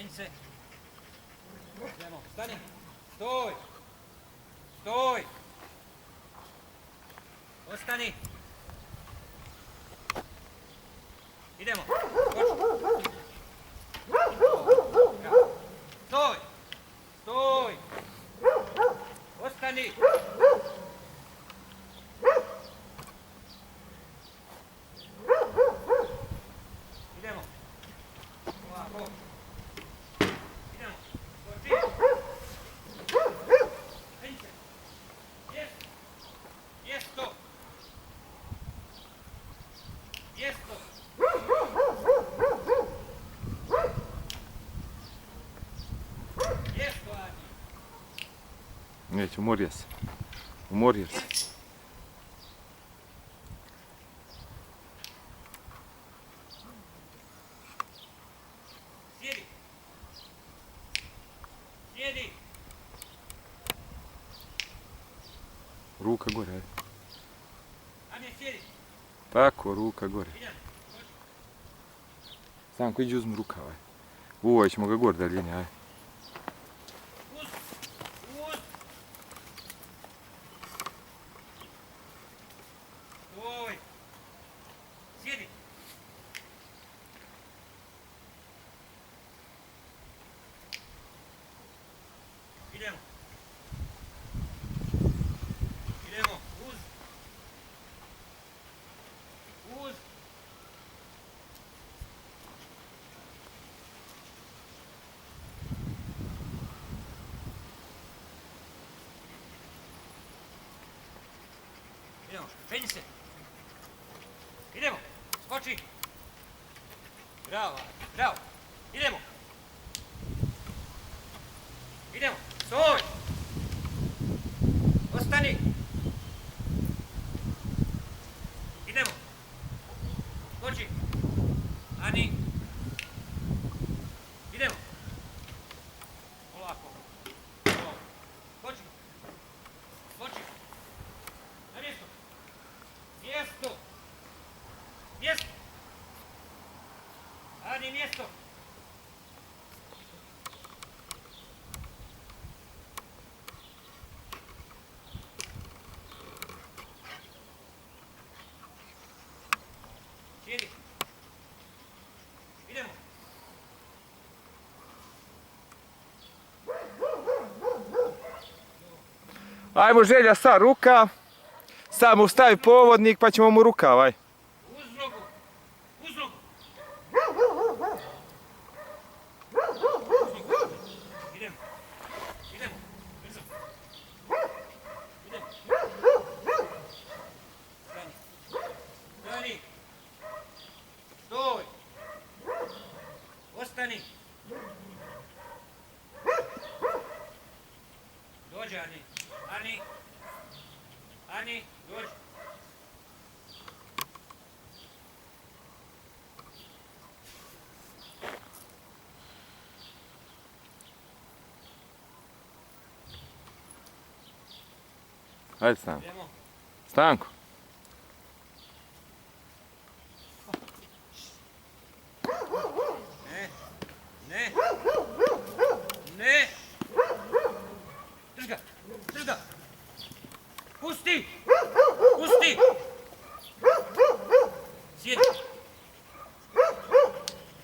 penji se. Idemo, stani. Stoj. Stoj. Ostani. Idemo. Skoči. Stoj. Stoj. Ostani. Idemo. Ovako. Idemo. Skoči. Penji se. Jest. Jesto. Jesto. Jesto, Adi. Neće, umorio se. Umorio se. Sjedi. Sjedi. Ruka gore, ajde. Adi, sjedi. Tako, ruka gore. Idemo. Stanko, iđi uzmi rukav, ajde. Uvoj ćemo ga gore daljine, ajde. Uz. Uz. Stoj. Sjedi. Idemo. Idemo. Uz. Uz. Idemo. Penji se. Idemo. Skoči. Bravo. Bravo. Idemo. Idemo. Stoj. Ostani. Idemo. Skoči. Ani. Idemo. Polako. Polako. Skoči. Skoči. Na mjesto. Mjesto. Mjesto. Ani mjesto. Sjedi. Idemo. Ajmo Želja, sa ruka. Sad mu stavi povodnik pa ćemo mu rukav, aj. Uz nogu. Uz nogu. Idemo. Idemo. Brzo. Idemo. Stani. Stani. Stoj. Ostani. Dođi, Ani. Ani. Ani, dođi. Ajde Stanko. Idemo. Stanko. Ne. Ne. Ne. Drž ga. Drž ga. Pusti. Pusti. Sjedi.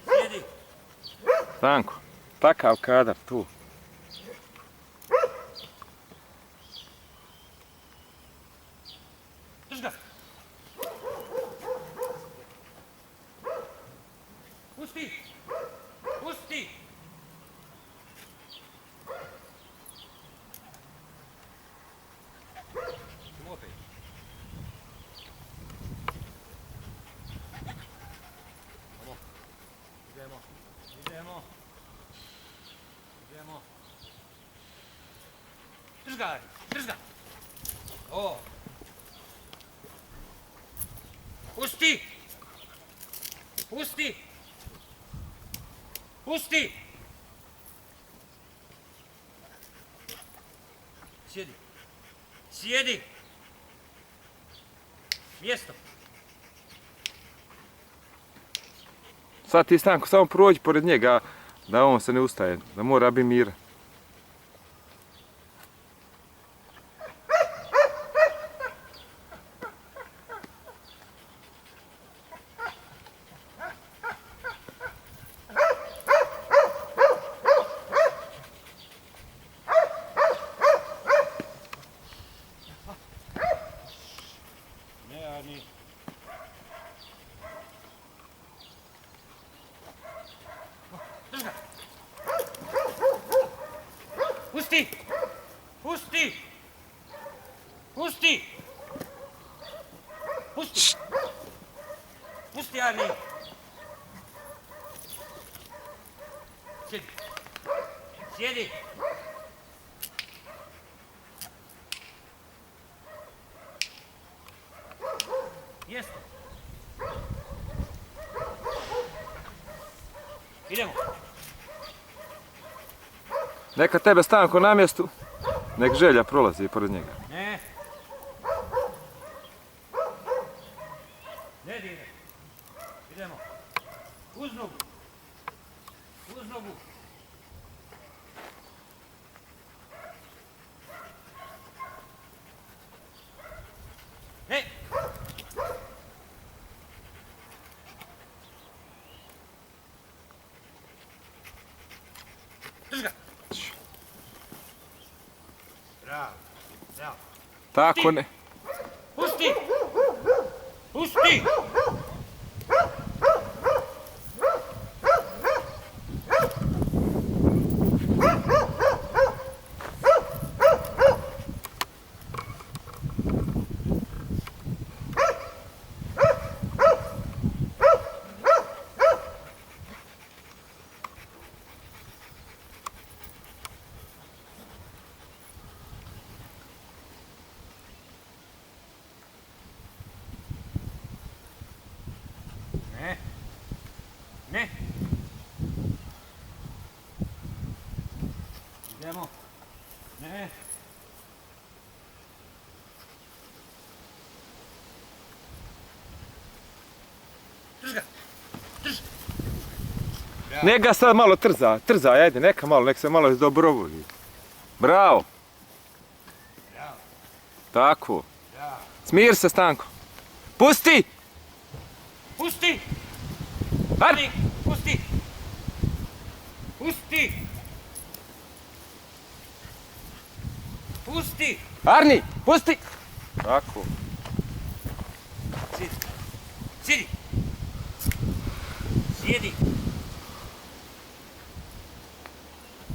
Sjedi. Stanko. Takav kadar tu. Drž ga. Pusti. Pusti. Opet. Idemo. Idemo. Idemo. Idemo. Drž ga, Ari. Drž ga. O. Pusti. Pusti. Pusti. Sjedi. Sjedi. Mjesto. Sad ti Stanko samo prođi pored njega, Da on se ne ustaje, da mora biti mira. Ne, Arni. Drži ga. Pusti! Pusti! Pusti! Pusti! Pusti, Arni! Sjedi! Sjedi! Jeste! Idemo! Neka tebe Stanko na mjestu, nek Želja prolazi pored njega. Ne! Ne dire! Idemo! Uz nogu! Uz nogu! Ne! Drži ga! Bravo! Bravo! Tako ne. Pusti! Pusti! Ne. Ne. Idemo. Ne. Drži ga. Drži. Neka sad malo trzaj, ajde, neka malo, nek se malo izdobrovolji. Bravo, Bravo. tako. Bravo. Smir se Stanko. Pusti! Pusti! Arni! Pusti! Pusti! Pusti! Arni, pusti! Tako. Sjedi! Sjedi! Sjedi!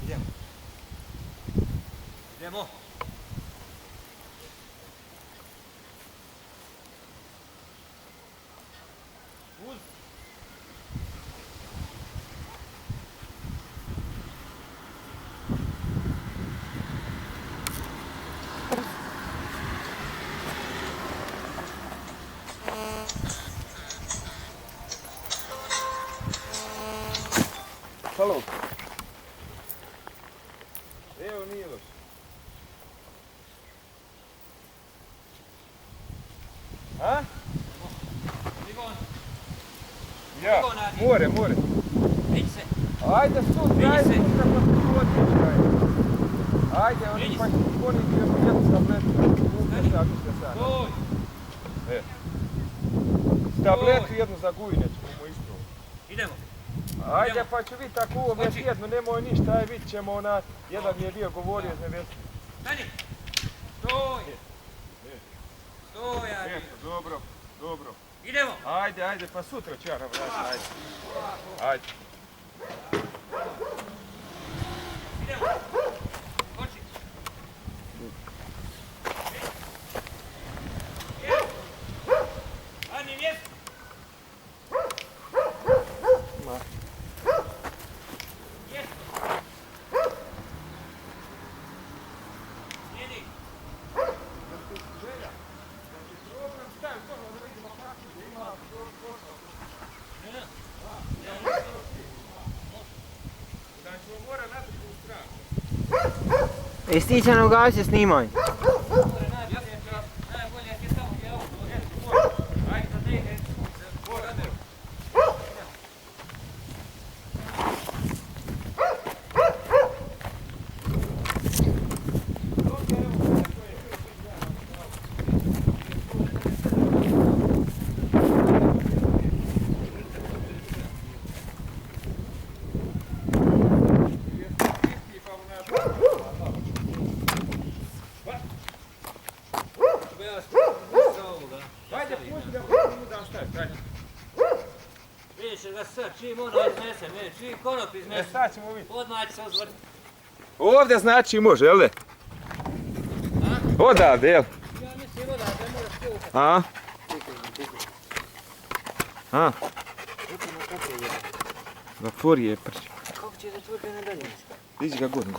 Idemo! Idemo! Uz! Halo. Evo nije loš. A? Igon! Ja, Evo, Nadi. more. Neći se! Ajde sutra, ajde Vidi se. sutra pa ti odličaj. Ajde, oni Vidi pa se. će skloniti jednu tabletu. Uzme sad, uzme sad. Stój! Tabletu jednu za gujneć, mu isto. Idemo! Ajde Idemo. pa ću vidjeti tako u ovome Hoći. tjednu, nemoj ništa, aj vidit ćemo ona, jedan mi je bio govorio za vesnu. Stani! Stój! Stój, Adi! Dobro. Idemo! Ajde, pa sutra ću ja navratiti, ajde. Idemo! Hoći! Evo! Adi, mjesto! Mjesto! Sjedi! Jesi ti će nam ugasiti snimanje? Najbolje ti je samo je ovo. Ajde, da ne ide. ga sad, čim ono iznese, ne, čim konop iznese, Sad ćemo vidjeti. odmah će se uzvrti. Ovdje znači može, jel' de? Odavde, jel? Ja mislim odavde moraš čuvati. A? A? Da tvori je prči. Kako će da tvoj na dalje? Iđi ga gon.